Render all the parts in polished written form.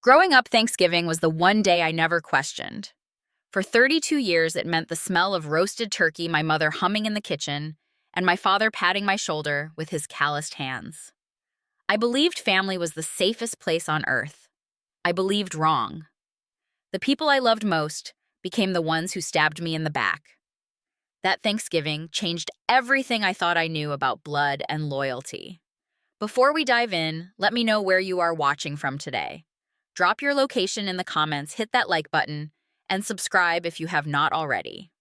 Growing up, Thanksgiving was the one day I never questioned. For 32 years, it meant the smell of roasted turkey, my mother humming in the kitchen, and my father patting my shoulder with his calloused hands. I believed family was the safest place on earth. I believed wrong. The people I loved most became the ones who stabbed me in the back. That Thanksgiving changed everything I thought I knew about blood and loyalty. Before we dive in, let me know where you are watching from today. Drop your location in the comments, hit that like button, and subscribe if you have not already.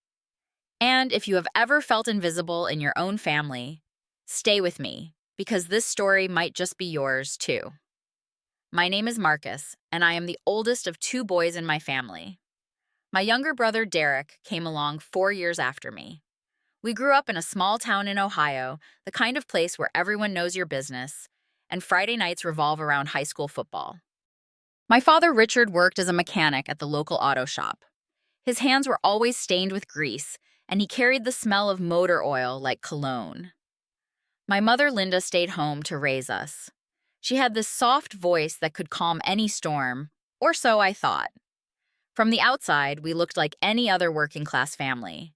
And if you have ever felt invisible in your own family, stay with me, because this story might just be yours too. My name is Marcus, and I am the oldest of two boys in my family. My younger brother Derek came along 4 years after me. We grew up in a small town in Ohio, the kind of place where everyone knows your business, and Friday nights revolve around high school football. My father Richard worked as a mechanic at the local auto shop. His hands were always stained with grease, and he carried the smell of motor oil like cologne. My mother Linda stayed home to raise us. She had this soft voice that could calm any storm, or so I thought. From the outside, we looked like any other working-class family.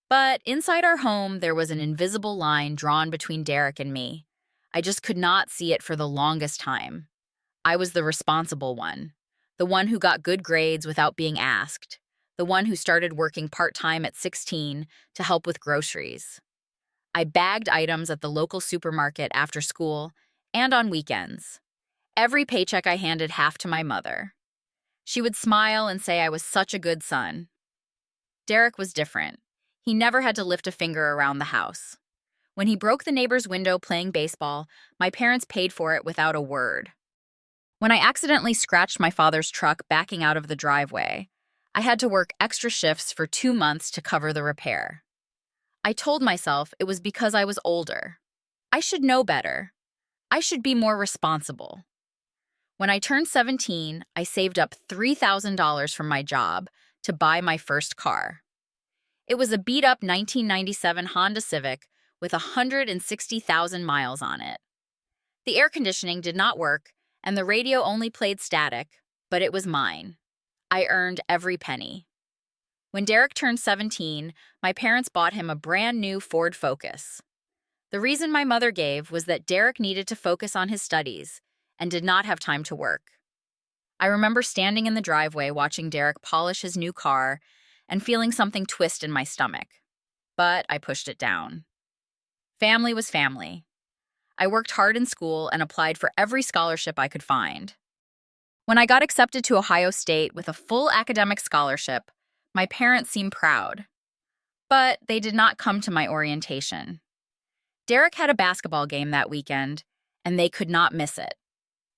But inside our home, there was an invisible line drawn between Derek and me. I just could not see it for the longest time. I was the responsible one, the one who got good grades without being asked, the one who started working part-time at 16 to help with groceries. I bagged items at the local supermarket after school and on weekends. Every paycheck I handed half to my mother. She would smile and say I was such a good son. Derek was different. He never had to lift a finger around the house. When he broke the neighbor's window playing baseball, my parents paid for it without a word. When I accidentally scratched my father's truck backing out of the driveway, I had to work extra shifts for 2 months to cover the repair. I told myself it was because I was older. I should know better. I should be more responsible. When I turned 17, I saved up $3,000 from my job to buy my first car. It was a beat-up 1997 Honda Civic with 160,000 miles on it. The air conditioning did not work, and the radio only played static, but it was mine. I earned every penny. When Derek turned 17, my parents bought him a brand new Ford Focus. The reason my mother gave was that Derek needed to focus on his studies and did not have time to work. I remember standing in the driveway watching Derek polish his new car and feeling something twist in my stomach. But I pushed it down. Family was family. I worked hard in school and applied for every scholarship I could find. When I got accepted to Ohio State with a full academic scholarship, my parents seemed proud. But they did not come to my orientation. Derek had a basketball game that weekend, and they could not miss it.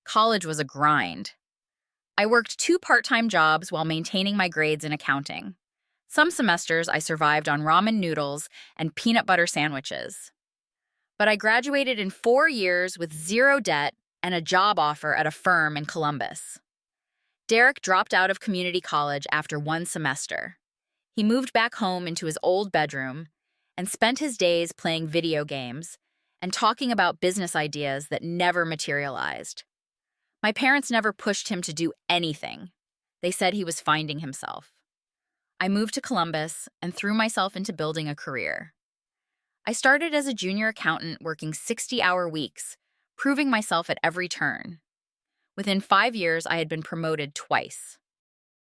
College was a grind. I worked 2 part-time jobs while maintaining my grades in accounting. Some semesters I survived on ramen noodles and peanut butter sandwiches. But I graduated in 4 years with 0 debt and a job offer at a firm in Columbus. Derek dropped out of community college after 1 semester. He moved back home into his old bedroom and spent his days playing video games and talking about business ideas that never materialized. My parents never pushed him to do anything. They said he was finding himself. I moved to Columbus and threw myself into building a career. I started as a junior accountant working 60-hour weeks, proving myself at every turn. Within 5 years, I had been promoted twice.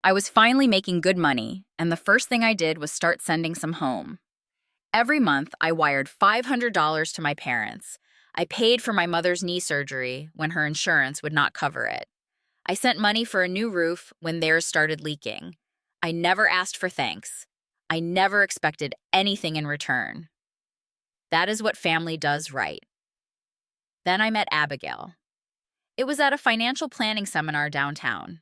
I was finally making good money, and the first thing I did was start sending some home. Every month, I wired $500 to my parents. I paid for my mother's knee surgery when her insurance would not cover it. I sent money for a new roof when theirs started leaking. I never asked for thanks. I never expected anything in return. That is what family does right. Then I met Abigail. It was at a financial planning seminar downtown.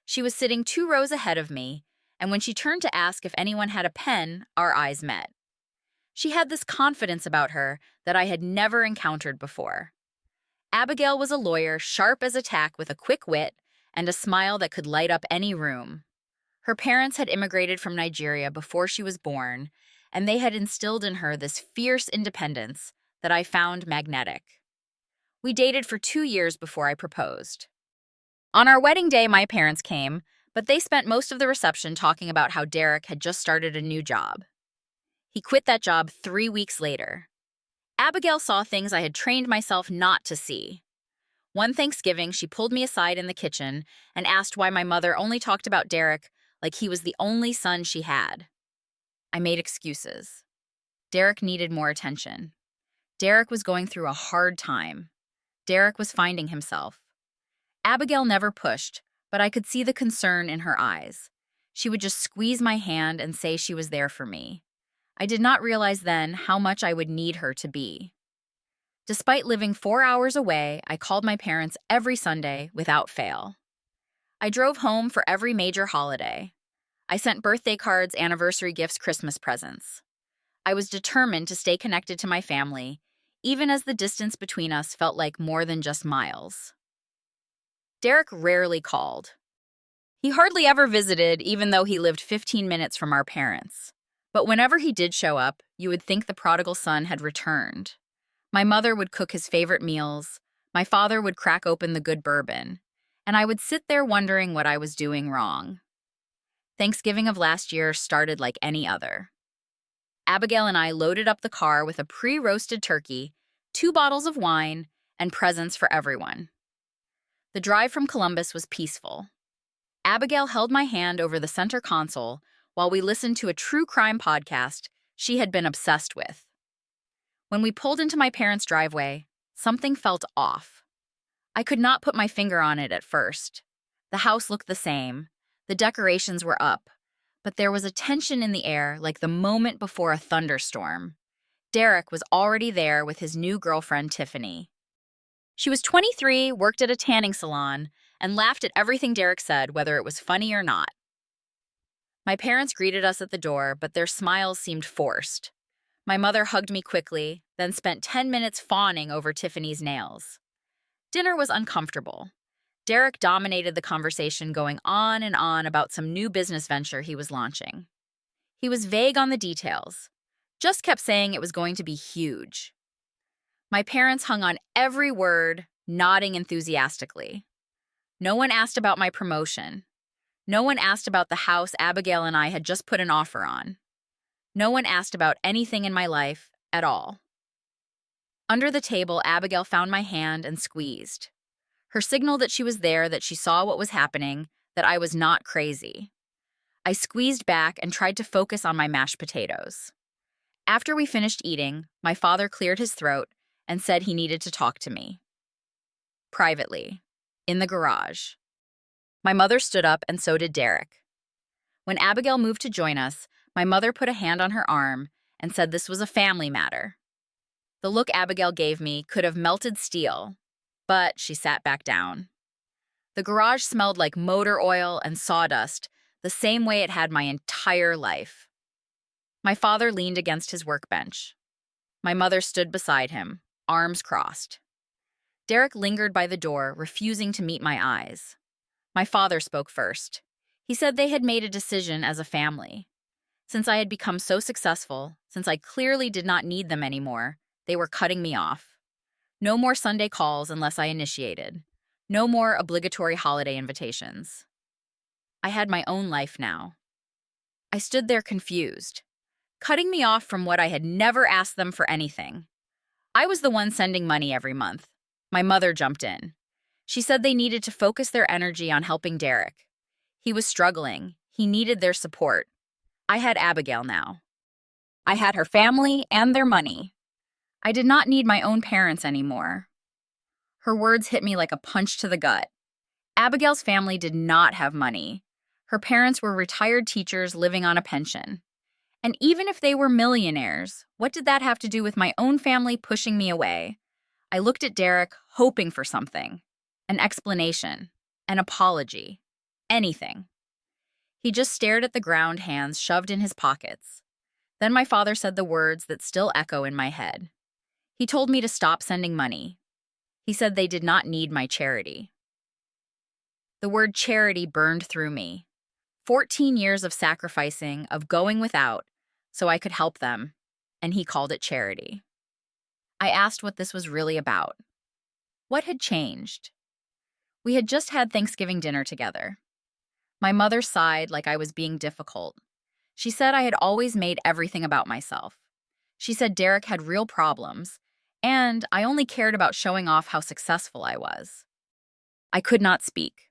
She was sitting 2 rows ahead of me, and when she turned to ask if anyone had a pen, our eyes met. She had this confidence about her that I had never encountered before. Abigail was a lawyer, sharp as a tack with a quick wit and a smile that could light up any room. Her parents had immigrated from Nigeria before she was born, and they had instilled in her this fierce independence that I found magnetic. We dated for 2 years before I proposed. On our wedding day, my parents came, but they spent most of the reception talking about how Derek had just started a new job. He quit that job 3 weeks later. Abigail saw things I had trained myself not to see. One Thanksgiving, she pulled me aside in the kitchen and asked why my mother only talked about Derek like he was the only son she had. I made excuses. Derek needed more attention. Derek was going through a hard time. Derek was finding himself. Abigail never pushed, but I could see the concern in her eyes. She would just squeeze my hand and say she was there for me. I did not realize then how much I would need her to be. Despite living 4 hours away, I called my parents every Sunday without fail. I drove home for every major holiday. I sent birthday cards, anniversary gifts, Christmas presents. I was determined to stay connected to my family, even as the distance between us felt like more than just miles. Derek rarely called. He hardly ever visited, even though he lived 15 minutes from our parents. But whenever he did show up, you would think the prodigal son had returned. My mother would cook his favorite meals, my father would crack open the good bourbon, and I would sit there wondering what I was doing wrong. Thanksgiving of last year started like any other. Abigail and I loaded up the car with a pre-roasted turkey, 2 bottles of wine, and presents for everyone. The drive from Columbus was peaceful. Abigail held my hand over the center console while we listened to a true crime podcast she had been obsessed with. When we pulled into my parents' driveway, something felt off. I could not put my finger on it at first. The house looked the same. The decorations were up. But there was a tension in the air like the moment before a thunderstorm. Derek was already there with his new girlfriend, Tiffany. She was 23, worked at a tanning salon, and laughed at everything Derek said, whether it was funny or not. My parents greeted us at the door, but their smiles seemed forced. My mother hugged me quickly, then spent 10 minutes fawning over Tiffany's nails. Dinner was uncomfortable. Derek dominated the conversation, going on and on about some new business venture he was launching. He was vague on the details, just kept saying it was going to be huge. My parents hung on every word, nodding enthusiastically. No one asked about my promotion. No one asked about the house Abigail and I had just put an offer on. No one asked about anything in my life at all. Under the table, Abigail found my hand and squeezed. Her signal that she was there, that she saw what was happening, that I was not crazy. I squeezed back and tried to focus on my mashed potatoes. After we finished eating, my father cleared his throat and said he needed to talk to me. Privately, in the garage. My mother stood up and so did Derek. When Abigail moved to join us, my mother put a hand on her arm and said this was a family matter. The look Abigail gave me could have melted steel, but she sat back down. The garage smelled like motor oil and sawdust, the same way it had my entire life. My father leaned against his workbench. My mother stood beside him, arms crossed. Derek lingered by the door, refusing to meet my eyes. My father spoke first. He said they had made a decision as a family. Since I had become so successful, since I clearly did not need them anymore, they were cutting me off. No more Sunday calls unless I initiated. No more obligatory holiday invitations. I had my own life now. I stood there confused, cutting me off from what I had never asked them for anything. I was the one sending money every month. My mother jumped in. She said they needed to focus their energy on helping Derek. He was struggling. He needed their support. I had Abigail now. I had her family and their money. I did not need my own parents anymore. Her words hit me like a punch to the gut. Abigail's family did not have money. Her parents were retired teachers living on a pension. And even if they were millionaires, what did that have to do with my own family pushing me away? I looked at Derek, hoping for something. An explanation. An apology. Anything. He just stared at the ground, hands shoved in his pockets. Then my father said the words that still echo in my head. He told me to stop sending money. He said they did not need my charity. The word charity burned through me. 14 years of sacrificing, of going without, so I could help them, and he called it charity. I asked what this was really about. What had changed? We had just had Thanksgiving dinner together. My mother sighed like I was being difficult. She said I had always made everything about myself. She said Derek had real problems, and I only cared about showing off how successful I was. I could not speak.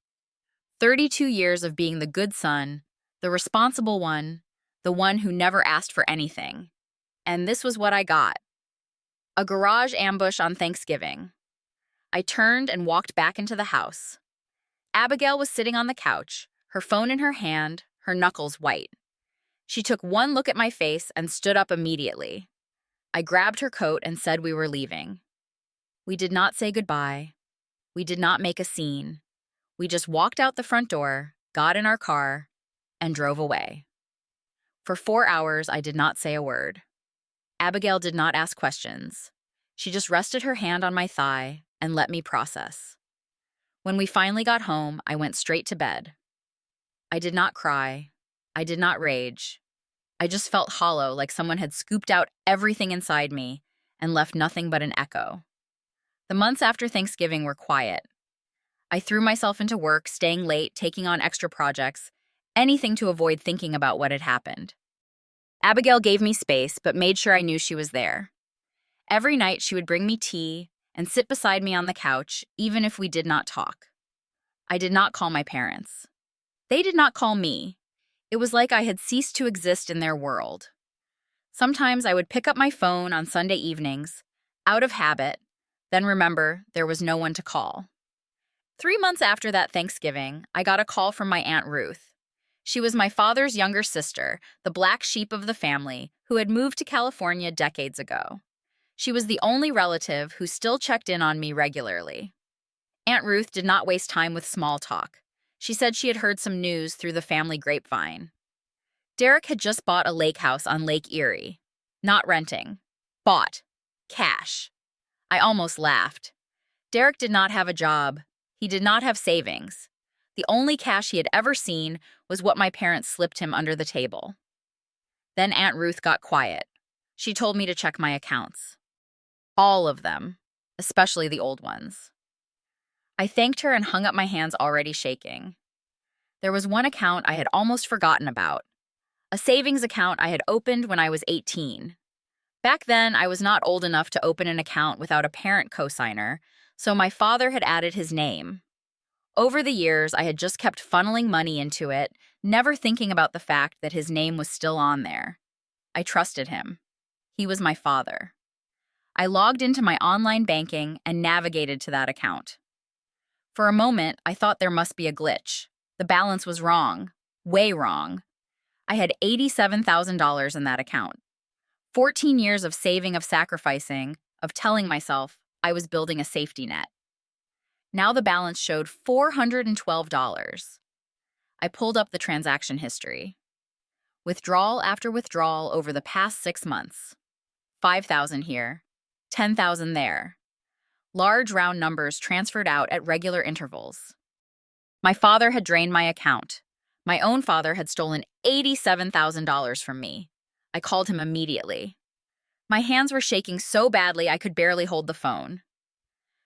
32 years of being the good son, the responsible one, the one who never asked for anything. And this was what I got. A garage ambush on Thanksgiving. I turned and walked back into the house. Abigail was sitting on the couch, her phone in her hand, her knuckles white. She took one look at my face and stood up immediately. I grabbed her coat and said we were leaving. We did not say goodbye. We did not make a scene. We just walked out the front door, got in our car, and drove away. For 4 hours, I did not say a word. Abigail did not ask questions. She just rested her hand on my thigh and let me process. When we finally got home, I went straight to bed. I did not cry. I did not rage. I just felt hollow, like someone had scooped out everything inside me and left nothing but an echo. The months after Thanksgiving were quiet. I threw myself into work, staying late, taking on extra projects, anything to avoid thinking about what had happened. Abigail gave me space, but made sure I knew she was there. Every night she would bring me tea and sit beside me on the couch, even if we did not talk. I did not call my parents. They did not call me. It was like I had ceased to exist in their world. Sometimes I would pick up my phone on Sunday evenings, out of habit, then remember there was no one to call. 3 months after that Thanksgiving, I got a call from my Aunt Ruth. She was my father's younger sister, the black sheep of the family, who had moved to California decades ago. She was the only relative who still checked in on me regularly. Aunt Ruth did not waste time with small talk. She said she had heard some news through the family grapevine. Derek had just bought a lake house on Lake Erie. Not renting. Bought. Cash. I almost laughed. Derek did not have a job. He did not have savings. The only cash he had ever seen was what my parents slipped him under the table. Then Aunt Ruth got quiet. She told me to check my accounts. All of them, especially the old ones. I thanked her and hung up my hands already shaking. There was one account I had almost forgotten about. A savings account I had opened when I was 18. Back then, I was not old enough to open an account without a parent cosigner, so my father had added his name. Over the years, I had just kept funneling money into it, never thinking about the fact that his name was still on there. I trusted him. He was my father. I logged into my online banking and navigated to that account. For a moment, I thought there must be a glitch. The balance was wrong. Way wrong. I had $87,000 in that account. 14 years of saving, of sacrificing, of telling myself I was building a safety net. Now the balance showed $412. I pulled up the transaction history. Withdrawal after withdrawal over the past 6 months. 5,000 here, 10,000 there. Large round numbers transferred out at regular intervals. My father had drained my account. My own father had stolen $87,000 from me. I called him immediately. My hands were shaking so badly I could barely hold the phone.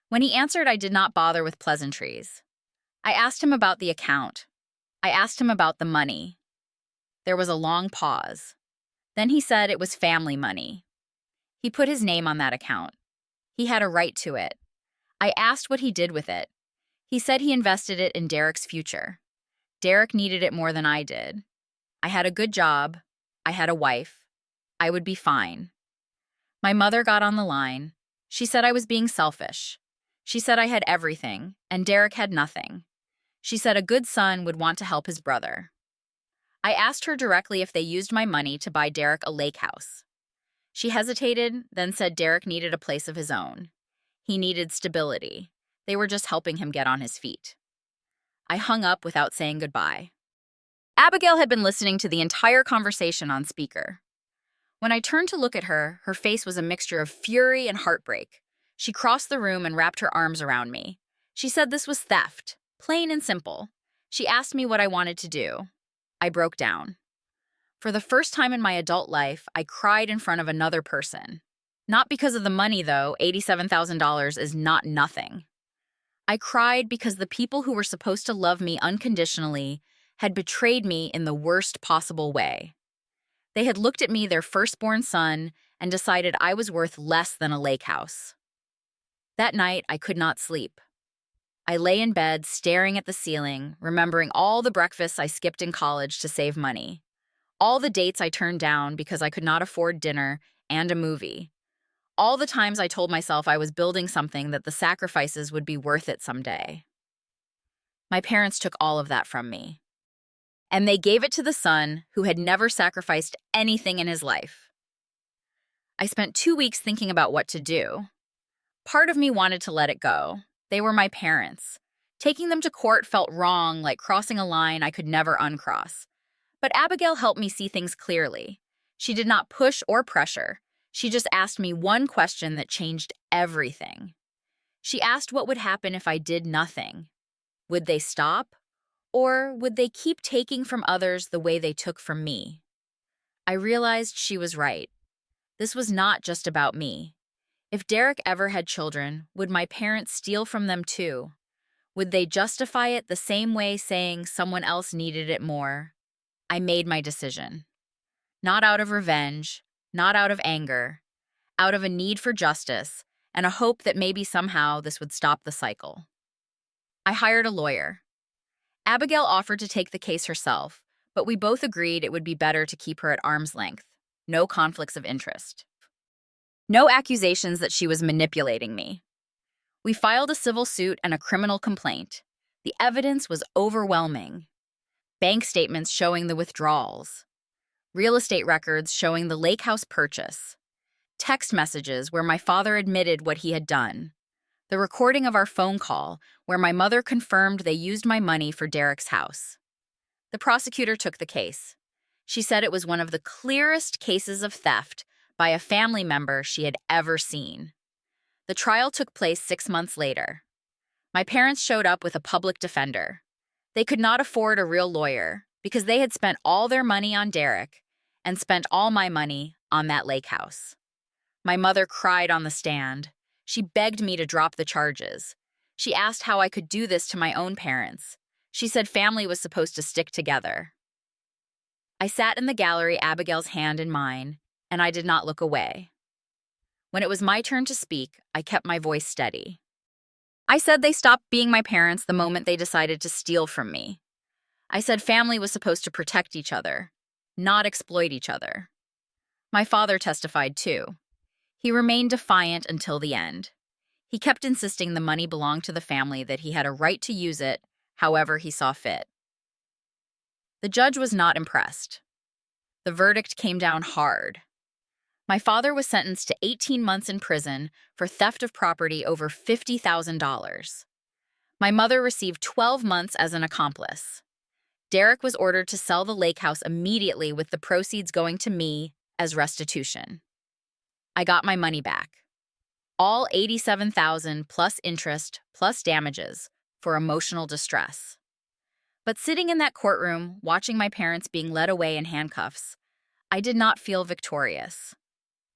When he answered, I did not bother with pleasantries. I asked him about the account. I asked him about the money. There was a long pause. Then he said it was family money. He put his name on that account. He had a right to it. I asked what he did with it. He said he invested it in Derek's future. Derek needed it more than I did. I had a good job. I had a wife. I would be fine. My mother got on the line. She said I was being selfish. She said I had everything, and Derek had nothing. She said a good son would want to help his brother. I asked her directly if they used my money to buy Derek a lake house. She hesitated, then said Derek needed a place of his own. He needed stability. They were just helping him get on his feet. I hung up without saying goodbye. Abigail had been listening to the entire conversation on speaker. When I turned to look at her, her face was a mixture of fury and heartbreak. She crossed the room and wrapped her arms around me. She said this was theft, plain and simple. She asked me what I wanted to do. I broke down. For the first time in my adult life, I cried in front of another person. Not because of the money, though. $87,000 is not nothing. I cried because the people who were supposed to love me unconditionally had betrayed me in the worst possible way. They had looked at me, their firstborn son, and decided I was worth less than a lake house. That night, I could not sleep. I lay in bed, staring at the ceiling, remembering all the breakfasts I skipped in college to save money, all the dates I turned down because I could not afford dinner and a movie, all the times I told myself I was building something that the sacrifices would be worth it someday. My parents took all of that from me, and they gave it to the son who had never sacrificed anything in his life. I spent 2 weeks thinking about what to do. Part of me wanted to let it go. They were my parents. Taking them to court felt wrong, like crossing a line I could never uncross. But Abigail helped me see things clearly. She did not push or pressure. She just asked me one question that changed everything. She asked what would happen if I did nothing. Would they stop? Or would they keep taking from others the way they took from me? I realized she was right. This was not just about me. If Derek ever had children, would my parents steal from them too? Would they justify it the same way, saying someone else needed it more? I made my decision. Not out of revenge, not out of anger, out of a need for justice and a hope that maybe somehow this would stop the cycle. I hired a lawyer. Abigail offered to take the case herself, but we both agreed it would be better to keep her at arm's length. No conflicts of interest. No accusations that she was manipulating me. We filed a civil suit and a criminal complaint. The evidence was overwhelming. Bank statements showing the withdrawals. Real estate records showing the lake house purchase. Text messages where my father admitted what he had done. The recording of our phone call where my mother confirmed they used my money for Derek's house. The prosecutor took the case. She said it was one of the clearest cases of theft by a family member she had ever seen. The trial took place 6 months later. My parents showed up with a public defender. They could not afford a real lawyer because they had spent all their money on Derek and spent all my money on that lake house. My mother cried on the stand. She begged me to drop the charges. She asked how I could do this to my own parents. She said family was supposed to stick together. I sat in the gallery, Abigail's hand in mine, and I did not look away. When it was my turn to speak, I kept my voice steady. I said they stopped being my parents the moment they decided to steal from me. I said family was supposed to protect each other, not exploit each other. My father testified too. He remained defiant until the end. He kept insisting the money belonged to the family, that he had a right to use it however he saw fit. The judge was not impressed. The verdict came down hard. My father was sentenced to 18 months in prison for theft of property over $50,000. My mother received 12 months as an accomplice. Derek was ordered to sell the lake house immediately, with the proceeds going to me as restitution. I got my money back. All $87,000 plus interest plus damages for emotional distress. But sitting in that courtroom, watching my parents being led away in handcuffs, I did not feel victorious.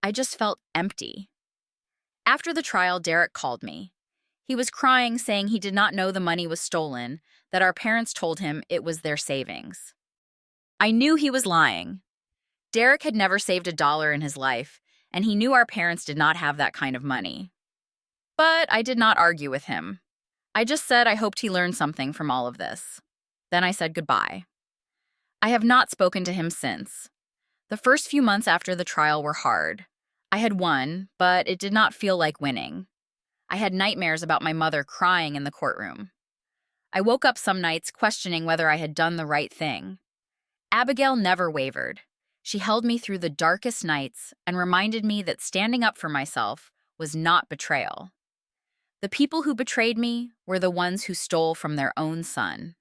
I just felt empty. After the trial, Derek called me. He was crying, saying he did not know the money was stolen, that our parents told him it was their savings. I knew he was lying. Derek had never saved $1 in his life, and he knew our parents did not have that kind of money. But I did not argue with him. I just said I hoped he learned something from all of this. Then I said goodbye. I have not spoken to him since. The first few months after the trial were hard. I had won, but it did not feel like winning. I had nightmares about my mother crying in the courtroom. I woke up some nights questioning whether I had done the right thing. Abigail never wavered. She held me through the darkest nights and reminded me that standing up for myself was not betrayal. The people who betrayed me were the ones who stole from their own son.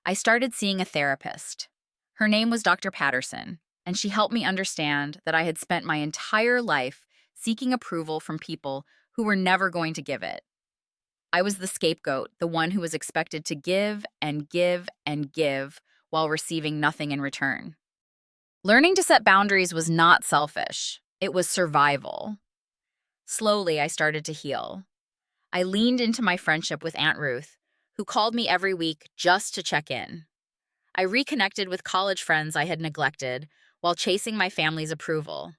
I started seeing a therapist. Her name was Dr. Patterson, and she helped me understand that I had spent my entire life seeking approval from people who were never going to give it. I was the scapegoat, the one who was expected to give and give and give while receiving nothing in return. Learning to set boundaries was not selfish. It was survival. Slowly, I started to heal. I leaned into my friendship with Aunt Ruth, who called me every week just to check in. I reconnected with college friends I had neglected while chasing my family's approval.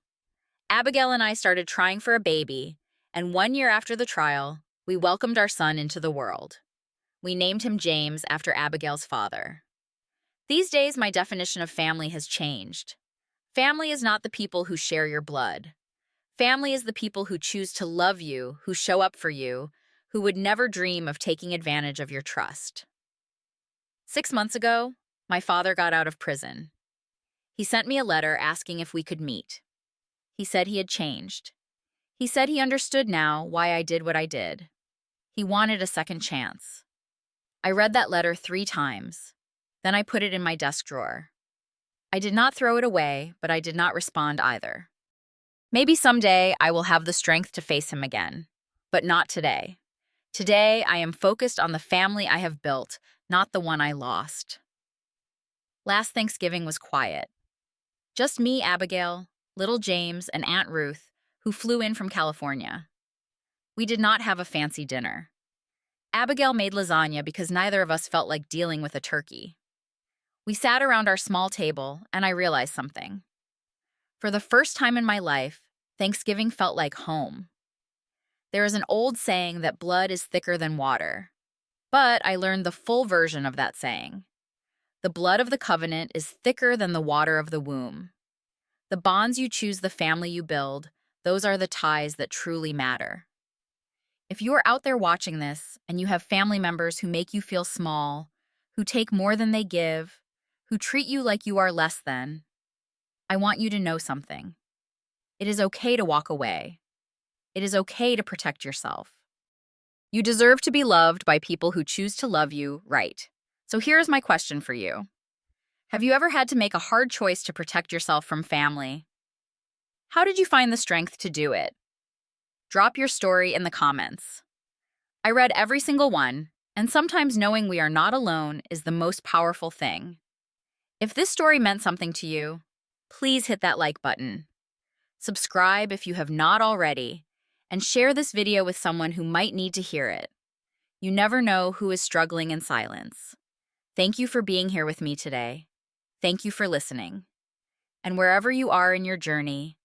Abigail and I started trying for a baby, and 1 year after the trial, we welcomed our son into the world. We named him James after Abigail's father. These days, my definition of family has changed. Family is not the people who share your blood. Family is the people who choose to love you, who show up for you, who would never dream of taking advantage of your trust. 6 months ago, my father got out of prison. He sent me a letter asking if we could meet. He said he had changed. He said he understood now why I did what I did. He wanted a second chance. I read that letter 3 times. Then I put it in my desk drawer. I did not throw it away, but I did not respond either. Maybe someday I will have the strength to face him again, but not today. Today, I am focused on the family I have built, not the one I lost. Last Thanksgiving was quiet. Just me, Abigail, little James, and Aunt Ruth, who flew in from California. We did not have a fancy dinner. Abigail made lasagna because neither of us felt like dealing with a turkey. We sat around our small table, and I realized something. For the first time in my life, Thanksgiving felt like home. There is an old saying that blood is thicker than water, but I learned the full version of that saying. The blood of the covenant is thicker than the water of the womb. The bonds you choose, the family you build, those are the ties that truly matter. If you are out there watching this and you have family members who make you feel small, who take more than they give, who treat you like you are less than, I want you to know something. It is okay to walk away. It is okay to protect yourself. You deserve to be loved by people who choose to love you right. So here's my question for you. Have you ever had to make a hard choice to protect yourself from family? How did you find the strength to do it? Drop your story in the comments. I read every single one, and sometimes knowing we are not alone is the most powerful thing. If this story meant something to you, please hit that like button. Subscribe if you have not already, and share this video with someone who might need to hear it. You never know who is struggling in silence. Thank you for being here with me today. Thank you for listening. And wherever you are in your journey,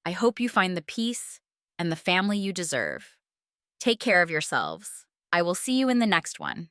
I hope you find the peace and the family you deserve. Take care of yourselves. I will see you in the next one.